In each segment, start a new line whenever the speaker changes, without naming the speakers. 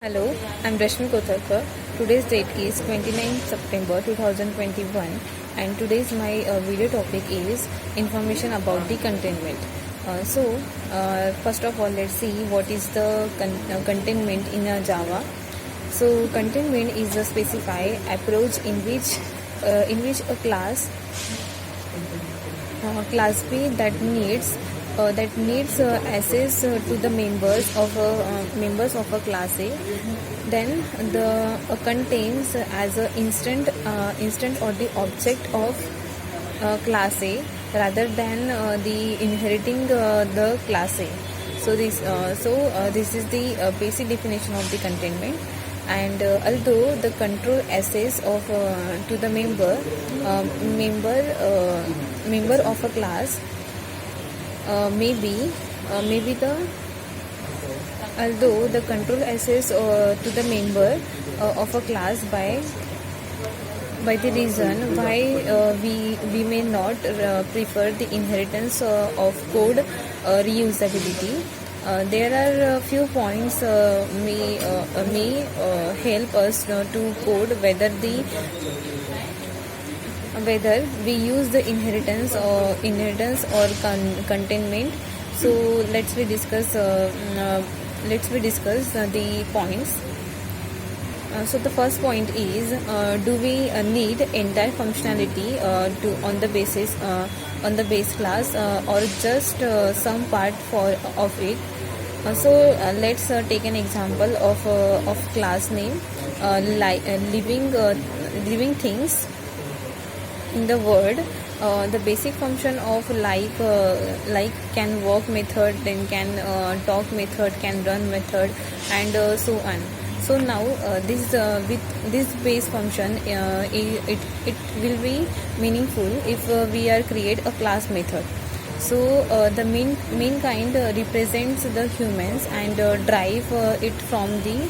Hello, I'm Rashmi Kotharkar. Today's date is 29 September 2021 and today's my video topic is information about the containment. First of all, let's see what is the containment in Java. So containment is a specified approach in which a class B that needs access to the members of a class A, then the contains as a instant or the object of class A rather than the inheriting the class A. This is the basic definition of the containment. And although the control access of to the member of a class although the control access to the member of a class by the reason why we may not prefer the inheritance of code reusability. There are a few points may help us to code whether we use the inheritance or containment. So let's we discuss the points. So the first point is, do we need entire functionality on the base class or just some part of it? Let's take an example of class name, living things. In the word, the basic function of like can walk method, then can talk method, can run method, and so on. So now with this base function, it will be meaningful if we are create a class method. So the main kind represents the humans and drive it from the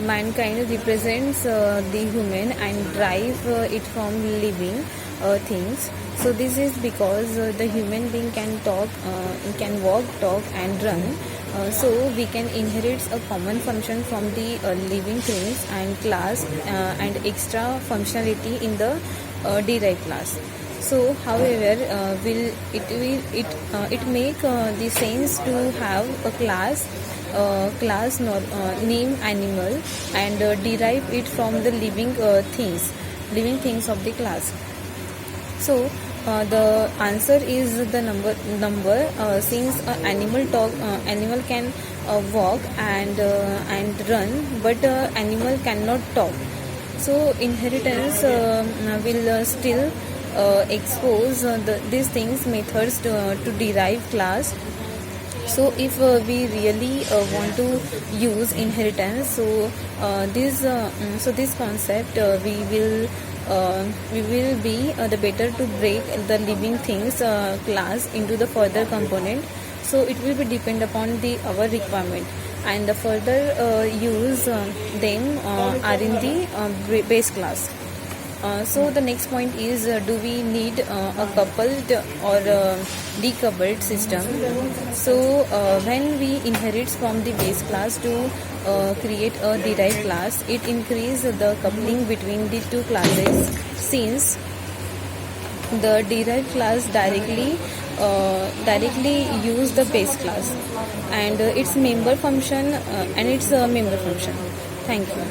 mankind represents the human and drive it from living things. So this is because the human being can walk, talk and run. So we can inherit a common function from the living things and class and extra functionality in the derived class. So however, it make the sense to have a class name animal and derive it from the living things of the class. So the answer is the number since animal can walk and run, but animal cannot talk. So inheritance will still expose these things methods to derive class. So if we really want to use inheritance, so this concept we will be the better to break the living things class into the further component. So it will be depend upon our requirement, and the further use them are in the base class. So the next point is, do we need a coupled or decoupled system? So when we inherit from the base class to create a derived class, it increases the coupling between the two classes, since the derived class directly use the base class and its member function Thank you.